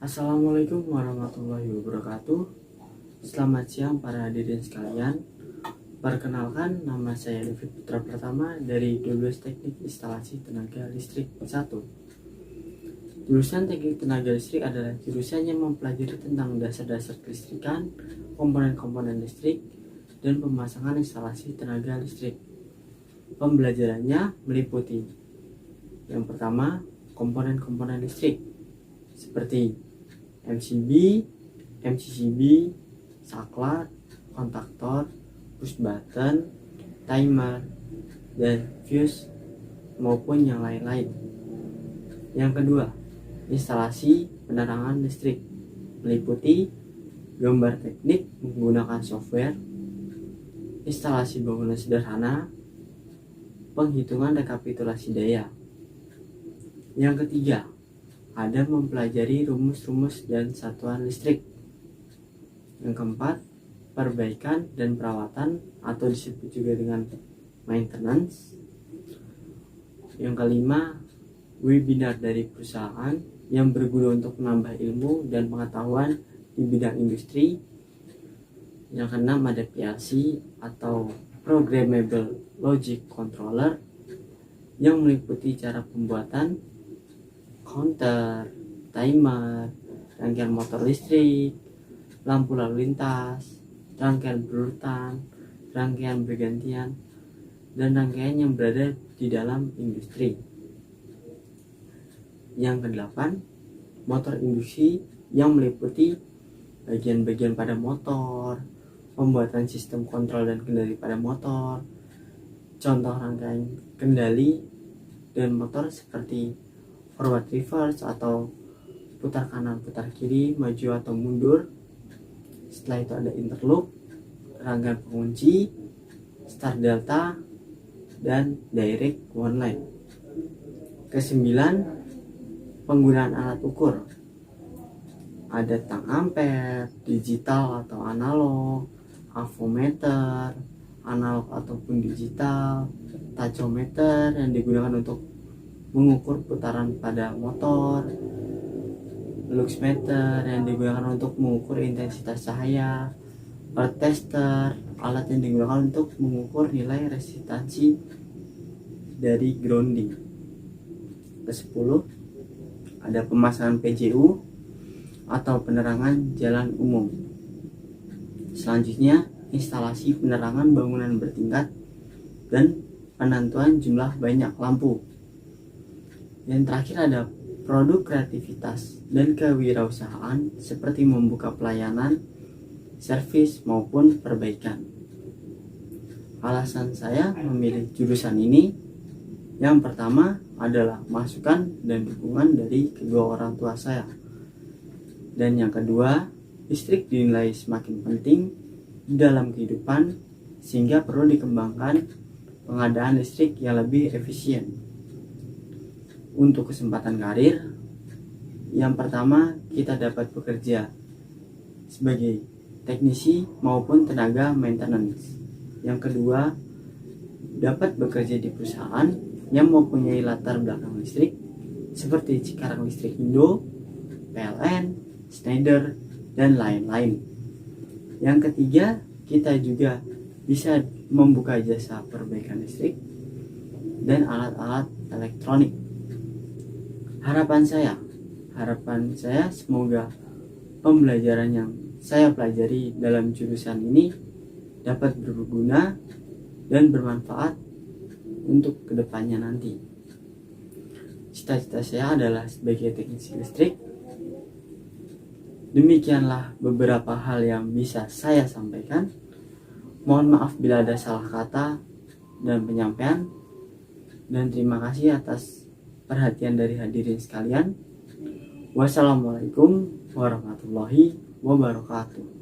Assalamualaikum warahmatullahi wabarakatuh. Selamat siang para hadirin sekalian. Perkenalkan, nama saya David Putra Pertama dari 12 Teknik Instalasi Tenaga Listrik 1. Jurusan Teknik Tenaga Listrik adalah jurusan yang mempelajari tentang dasar-dasar kelistrikan, komponen-komponen listrik, dan pemasangan instalasi tenaga listrik. Pembelajarannya meliputi yang pertama, komponen-komponen listrik seperti MCB, MCCB, saklar, kontaktor, push button, timer, dan fuse maupun yang lain-lain. Yang kedua, instalasi penerangan listrik meliputi gambar teknik menggunakan software, instalasi bangunan sederhana, penghitungan rekapitulasi daya. Yang ketiga, ada mempelajari rumus-rumus dan satuan listrik. Yang keempat, perbaikan dan perawatan atau disebut juga dengan maintenance. Yang kelima, webinar dari perusahaan yang berguna untuk menambah ilmu dan pengetahuan di bidang industri. Yang keenam, ada PLC atau Programmable Logic Controller yang meliputi cara pembuatan counter, timer, rangkaian motor listrik, lampu lalu lintas, rangkaian berurutan, rangkaian bergantian, dan rangkaian yang berada di dalam industri. Yang kedelapan, motor induksi yang meliputi bagian-bagian pada motor, pembuatan sistem kontrol dan kendali pada motor, contoh rangkaian kendali dan motor seperti forward reverse atau putar kanan putar kiri, maju atau mundur. Setelah itu ada interlock, rangkaian pengunci, start delta, dan direct one line. Kesembilan, penggunaan alat ukur. Ada tang ampere, digital atau analog, avometer, analog ataupun digital, tachometer yang digunakan untuk mengukur putaran pada motor, luxmeter yang digunakan untuk mengukur intensitas cahaya, earth tester, alat yang digunakan untuk mengukur nilai resistansi dari grounding. Ke-10, ada pemasangan PJU atau penerangan jalan umum. Selanjutnya, instalasi penerangan bangunan bertingkat dan penentuan jumlah banyak lampu. Yang terakhir ada produk kreativitas dan kewirausahaan seperti membuka pelayanan, servis maupun perbaikan. Alasan saya memilih jurusan ini, yang pertama adalah masukan dan dukungan dari kedua orang tua saya. Dan yang kedua, listrik dinilai semakin penting di dalam kehidupan sehingga perlu dikembangkan pengadaan listrik yang lebih efisien. Untuk kesempatan karir, yang pertama kita dapat bekerja sebagai teknisi maupun tenaga maintenance. Yang kedua, dapat bekerja di perusahaan yang mempunyai latar belakang listrik seperti Cikarang Listrik Indo, PLN, Schneider, dan lain-lain. Yang ketiga, kita juga bisa membuka jasa perbaikan listrik dan alat-alat elektronik. Harapan saya semoga pembelajaran yang saya pelajari dalam jurusan ini dapat berguna dan bermanfaat untuk kedepannya nanti. Cita-cita saya adalah sebagai teknisi listrik. Demikianlah beberapa hal yang bisa saya sampaikan. Mohon maaf bila ada salah kata dan penyampaian, dan terima kasih atas perhatian dari hadirin sekalian. Wassalamualaikum warahmatullahi wabarakatuh.